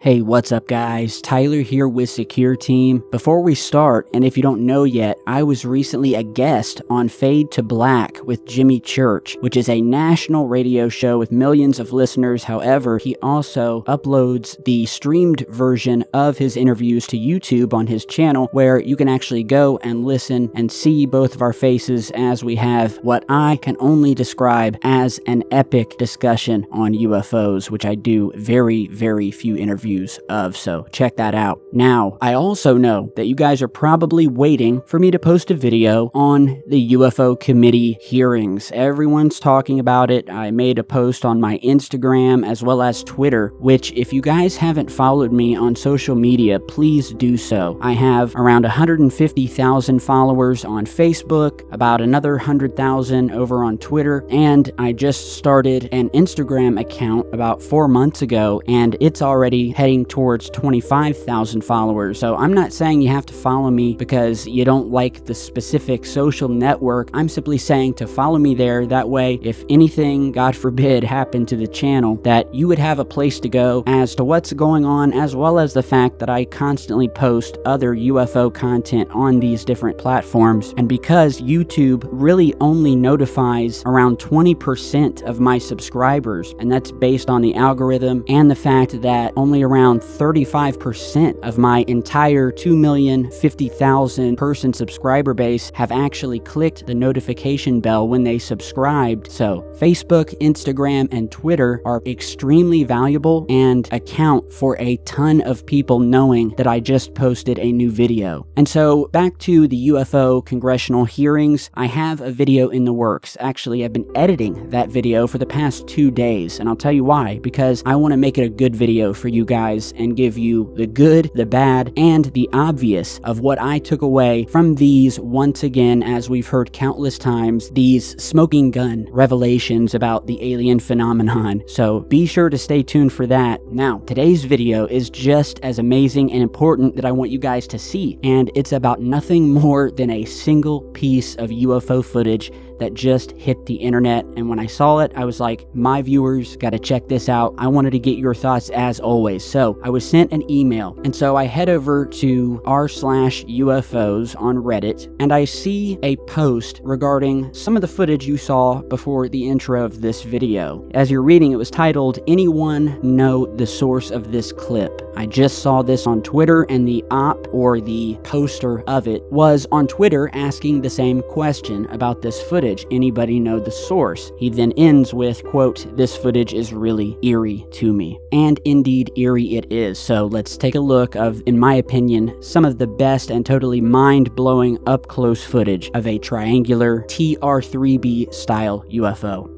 Hey, what's up guys? Tyler here with Secure Team. Before we start, and if you don't know yet, I was recently a guest on Fade to Black with Jimmy Church, which is a national radio show with millions of listeners. However, he also uploads the streamed version of his interviews to YouTube on his channel, where you can actually go and listen and see both of our faces as we have what I can only describe as an epic discussion on UFOs, which I do very, very few interviews of, so check that out. Now, I also know that you guys are probably waiting for me to post a video on the UFO committee hearings. Everyone's talking about it. I made a post on my Instagram as well as Twitter, which if you guys haven't followed me on social media, please do so. I have around 150,000 followers on Facebook, about another 100,000 over on Twitter, and I just started an Instagram account about 4 months ago, and it's already heading towards 25,000 followers. So I'm not saying you have to follow me because you don't like the specific social network. I'm simply saying to follow me there. That way, if anything, God forbid, happened to the channel, that you would have a place to go as to what's going on, as well as the fact that I constantly post other UFO content on these different platforms. And because YouTube really only notifies around 20% of my subscribers, and that's based on the algorithm and the fact that only around 35% of my entire 2,050,000 person subscriber base have actually clicked the notification bell when they subscribed. So Facebook, Instagram, and Twitter are extremely valuable and account for a ton of people knowing that I just posted a new video. And so back to the UFO congressional hearings, I have a video in the works. Actually, I've been editing that video for the past 2 days, and I'll tell you why, because I want to make it a good video for you guys and give you the good, the bad, and the obvious of what I took away from these, once again, as we've heard countless times, these smoking gun revelations about the alien phenomenon. So be sure to stay tuned for that. Now, today's video is just as amazing and important that I want you guys to see, and it's about nothing more than a single piece of UFO footage that just hit the internet. And when I saw it, I was like, my viewers gotta check this out. I wanted to get your thoughts as always. So I was sent an email, and so I head over to r/UFOs on Reddit, and I see a post regarding some of the footage you saw before the intro of this video. As you're reading, it was titled, "Anyone Know the Source of This Clip?" I just saw this on Twitter, and the op, or the poster of it, was on Twitter asking the same question about this footage. Anybody know the source? He then ends with, quote, "This footage is really eerie to me." And indeed, eerie it is. So let's take a look of, in my opinion, some of the best and totally mind-blowing up-close footage of a triangular TR-3B style UFO.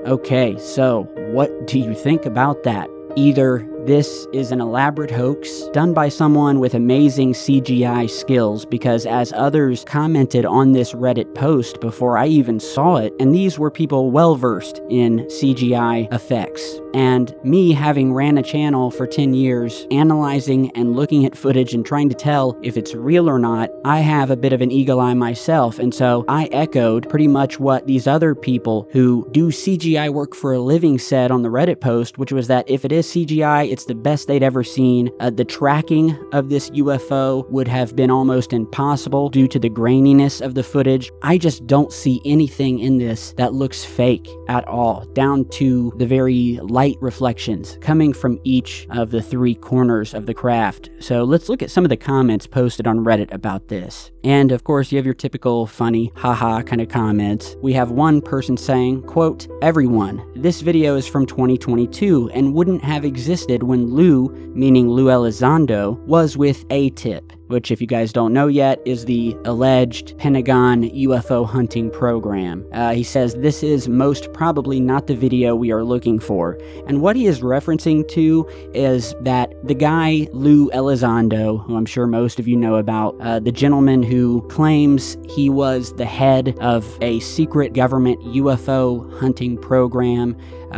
Okay, so what do you think about that? Either this is an elaborate hoax done by someone with amazing CGI skills, because as others commented on this Reddit post before I even saw it, and these were people well versed in CGI effects. And me, having ran a channel for 10 years, analyzing and looking at footage and trying to tell if it's real or not, I have a bit of an eagle eye myself, and so I echoed pretty much what these other people who do CGI work for a living said on the Reddit post, which was that if it is CGI, it's the best they'd ever seen. The tracking of this UFO would have been almost impossible due to the graininess of the footage. I just don't see anything in this that looks fake at all, down to the very light reflections coming from each of the three corners of the craft. So let's look at some of the comments posted on Reddit about this. And of course, you have your typical funny, haha kind of comments. We have one person saying, quote, "Everyone, this video is from 2022 and wouldn't have existed when Lou," meaning Lou Elizondo, "was with A-Tip," which, if you guys don't know yet, is the alleged Pentagon UFO hunting program. He says this is most probably not the video we are looking for. And what he is referencing to is that the guy, Lou Elizondo, who I'm sure most of you know about, the gentleman who claims he was the head of a secret government UFO hunting program,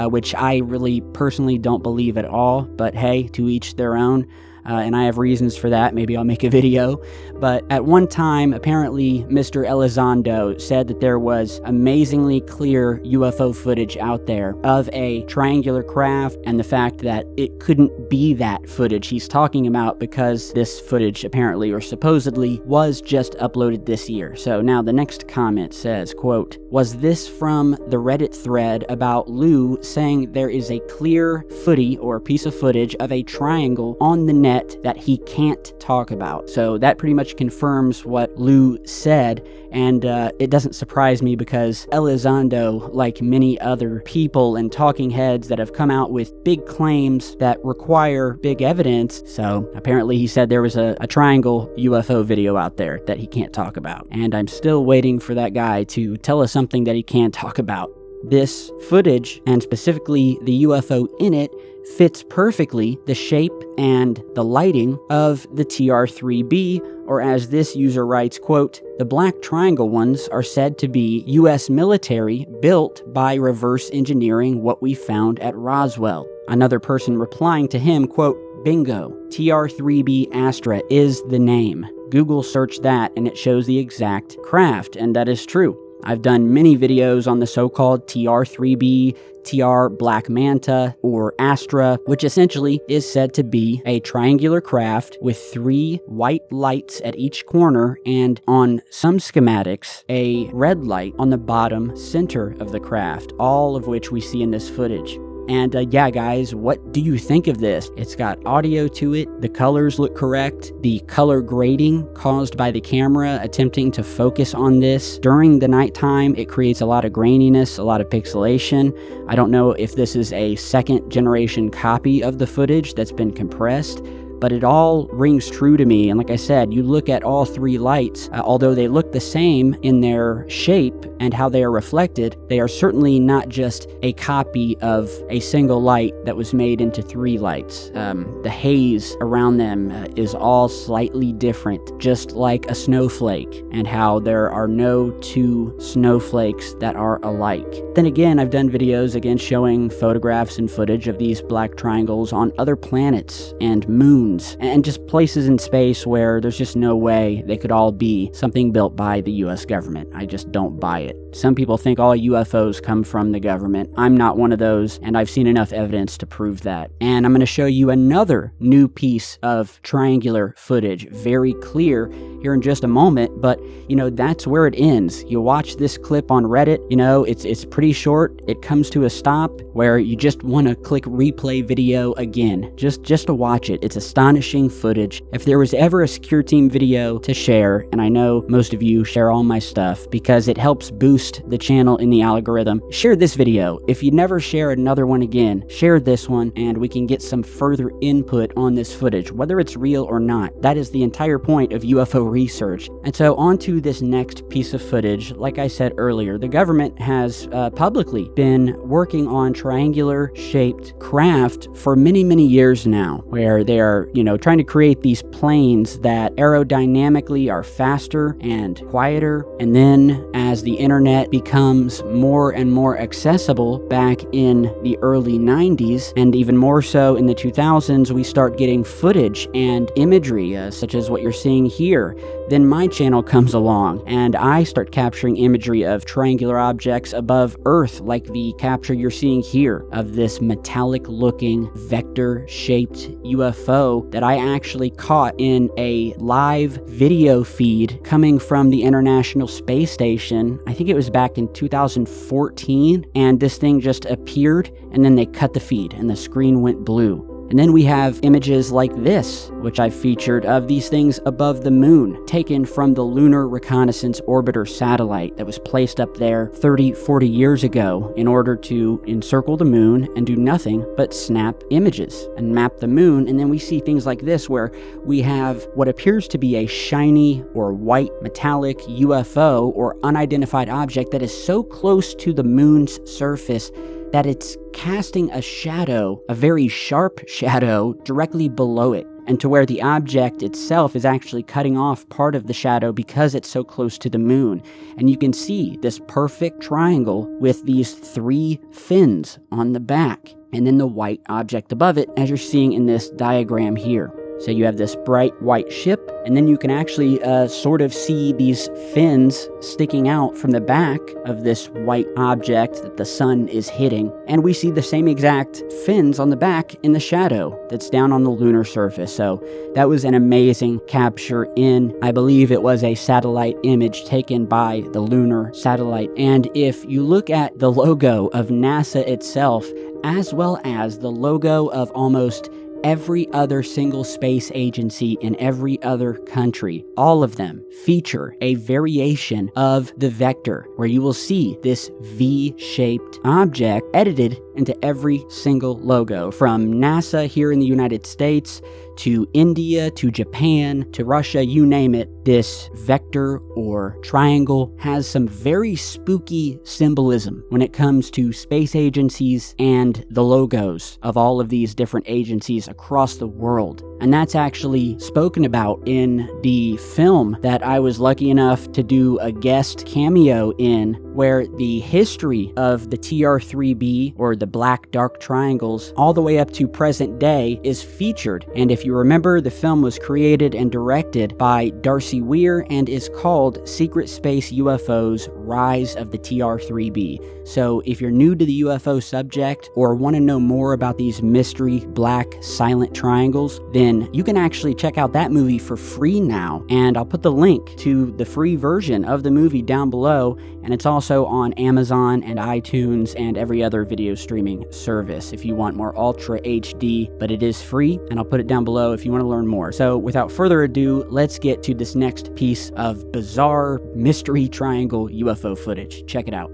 which I really personally don't believe at all, but hey, to each their own. And I have reasons for that. Maybe I'll make a video. But at one time, apparently, Mr. Elizondo said that there was amazingly clear UFO footage out there of a triangular craft, and the fact that it couldn't be that footage he's talking about because this footage apparently or supposedly was just uploaded this year. So now the next comment says, quote, "Was this from the Reddit thread about Lou saying there is a clear footy or piece of footage of a triangle on the net that he can't talk about?" So that pretty much confirms what Lou said, and it doesn't surprise me because Elizondo, like many other people and talking heads that have come out with big claims that require big evidence, so apparently he said there was a triangle UFO video out there that he can't talk about. And I'm still waiting for that guy to tell us something that he can't talk about. This footage, and specifically the UFO in it, fits perfectly the shape and the lighting of the TR-3B, or as this user writes, quote, "The black triangle ones are said to be US military built by reverse engineering what we found at Roswell." Another person replying to him, quote, "Bingo, TR-3B Astra is the name. Google search that and it shows the exact craft," and that is true. I've done many videos on the so-called TR-3B, TR Black Manta, or Astra, which essentially is said to be a triangular craft with 3 white lights at each corner, and on some schematics, a red light on the bottom center of the craft, all of which we see in this footage. And yeah, guys, what do you think of this? It's got audio to it, the colors look correct, the color grading caused by the camera attempting to focus on this during the nighttime, it creates a lot of graininess, a lot of pixelation. I don't know if this is a second generation copy of the footage that's been compressed, but it all rings true to me. And like I said, you look at all 3 lights, although they look the same in their shape and how they are reflected, they are certainly not just a copy of a single light that was made into 3 lights. The haze around them is all slightly different, just like a snowflake, and how there are no 2 snowflakes that are alike. Then again, I've done videos again showing photographs and footage of these black triangles on other planets and moons, and just places in space where there's just no way they could all be something built by the US government. I just don't buy it. Some people think all UFOs come from the government. I'm not one of those, and I've seen enough evidence to prove that. And I'm going to show you another new piece of triangular footage, very clear, here in just a moment, but you know, that's where it ends. You watch this clip on Reddit, you know, it's pretty short. It comes to a stop where you just want to click replay video again, just to watch it. It's astonishing footage. If there was ever a Secure Team video to share, and I know most of you share all my stuff because it helps boost boost the channel in the algorithm. Share this video. If you never share another one again, share this one and we can get some further input on this footage, whether it's real or not. That is the entire point of UFO research. And so on to this next piece of footage. Like I said earlier, the government has publicly been working on triangular shaped craft for many, many years now, where they are, trying to create these planes that aerodynamically are faster and quieter. And then as the internet becomes more and more accessible back in the early 90s, and even more so in the 2000s, we start getting footage and imagery, such as what you're seeing here. Then my channel comes along and I start capturing imagery of triangular objects above Earth, like the capture you're seeing here of this metallic looking vector shaped UFO that I actually caught in a live video feed coming from the International Space Station. I think it was back in 2014, and this thing just appeared and then they cut the feed and the screen went blue. And then we have images like this, which I featured, of these things above the moon, taken from the Lunar Reconnaissance Orbiter satellite that was placed up there 30, 40 years ago in order to encircle the moon and do nothing but snap images and map the moon. And then we see things like this, where we have what appears to be a shiny or white metallic UFO or unidentified object that is so close to the moon's surface that it's casting a shadow, a very sharp shadow, directly below it, and to where the object itself is actually cutting off part of the shadow because it's so close to the moon. And you can see this perfect triangle with these 3 fins on the back, and then the white object above it, as you're seeing in this diagram here. So you have this bright white ship, and then you can actually sort of see these fins sticking out from the back of this white object that the sun is hitting. And we see the same exact fins on the back in the shadow that's down on the lunar surface. So that was an amazing capture in, I believe it was a satellite image taken by the lunar satellite. And if you look at the logo of NASA itself, as well as the logo of almost every other single space agency in every other country, all of them feature a variation of the vector, where you will see this V-shaped object edited into every single logo, from NASA here in the United States to India, to Japan, to Russia, you name it. This vector or triangle has some very spooky symbolism when it comes to space agencies and the logos of all of these different agencies across the world. And that's actually spoken about in the film that I was lucky enough to do a guest cameo in, where the history of the TR3B, or the black dark triangles, all the way up to present day is featured. And if you remember, the film was created and directed by Darcy Weir and is called Secret Space UFOs: Rise of the TR3B. So if you're new to the UFO subject or want to know more about these mystery black silent triangles, then you can actually check out that movie for free now. And I'll put the link to the free version of the movie down below, and it's also on Amazon and iTunes and every other video streaming service if you want more Ultra HD, but it is free, and I'll put it down below if you want to learn more. So without further ado, let's get to this next piece of bizarre mystery triangle UFO footage. Check it out.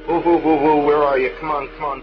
Whoa, where are you? Come on.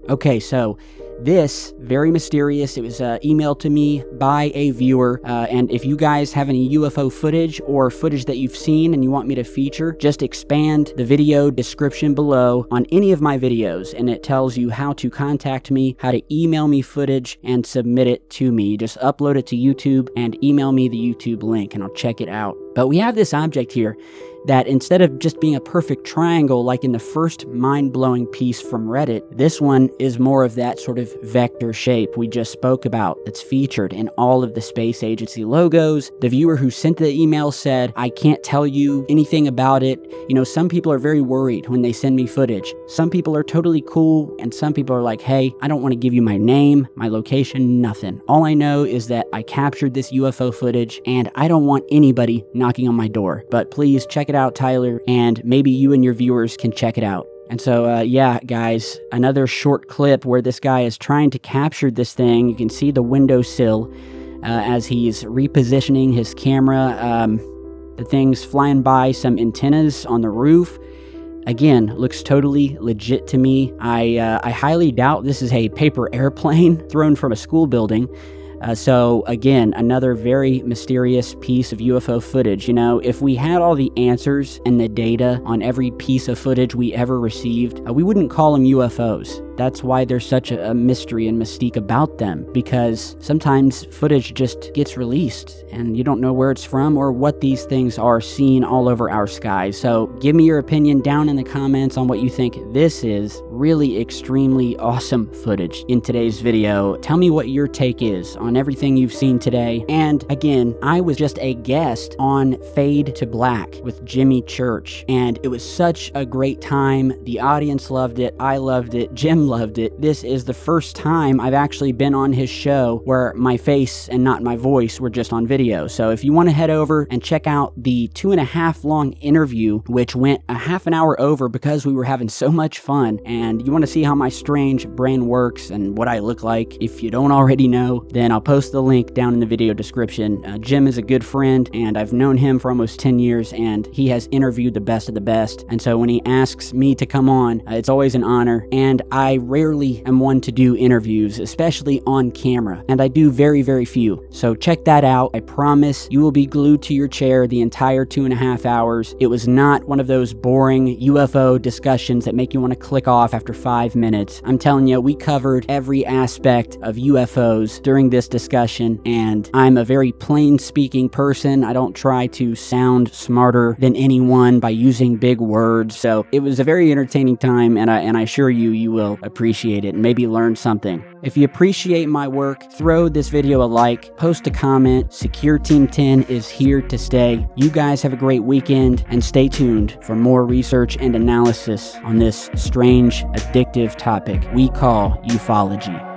Okay, so this, very mysterious. It was emailed to me by a viewer, and if you guys have any UFO footage or footage that you've seen and you want me to feature, just expand the video description below on any of my videos, and it tells you how to contact me, how to email me footage, and submit it to me. Just upload it to YouTube and email me the YouTube link, and I'll check it out. But we have this object here. that instead of just being a perfect triangle like in the first mind-blowing piece from Reddit, this one is more of that sort of vector shape we just spoke about that's featured in all of the space agency logos. The viewer who sent the email said, "I can't tell you anything about it. You know, some people are very worried when they send me footage. Some people are totally cool, and some people are like, hey, I don't want to give you my name, my location, nothing. All I know is that I captured this UFO footage, and I don't want anybody knocking on my door. But please check it out, Tyler, and maybe you and your viewers can check it out." And so, yeah, guys, another short clip where this guy is trying to capture this thing. You can see the windowsill as he's repositioning his camera. The thing's flying by some antennas on the roof. Again, looks totally legit to me. I highly doubt this is a paper airplane thrown from a school building. So again, another very mysterious piece of UFO footage. You know, if we had all the answers and the data on every piece of footage we ever received, we wouldn't call them UFOs. That's why there's such a mystery and mystique about them, because sometimes footage just gets released and you don't know where it's from or what these things are seen all over our skies. So give me your opinion down in the comments on what you think this is. Really extremely awesome footage in today's video. Tell me what your take is on everything you've seen today. And again, I was just a guest on Fade to Black with Jimmy Church, and it was such a great time. The audience loved it. I loved it. Jim loved it. This is the first time I've actually been on his show where my face and not my voice were just on video. So if you want to head over and check out the 2.5 long interview, which went a half an hour over because we were having so much fun, and you want to see how my strange brain works and what I look like, if you don't already know, then I'll post the link down in the video description. Jim is a good friend, and I've known him for almost 10 years, and he has interviewed the best of the best. And so when he asks me to come on, it's always an honor, and I rarely am one to do interviews, especially on camera, and I do very, very few. So check that out. I promise you will be glued to your chair the entire 2.5 hours. It was not one of those boring UFO discussions that make you want to click off after 5 minutes. I'm telling you, we covered every aspect of UFOs during this discussion, and I'm a very plain speaking person. I don't try to sound smarter than anyone by using big words. So it was a very entertaining time, and I assure you, you will appreciate it and maybe learn something. If you appreciate my work, throw this video a like, post a comment. Secure Team 10 is here to stay. You guys have a great weekend, and stay tuned for more research and analysis on this strange, addictive topic we call ufology.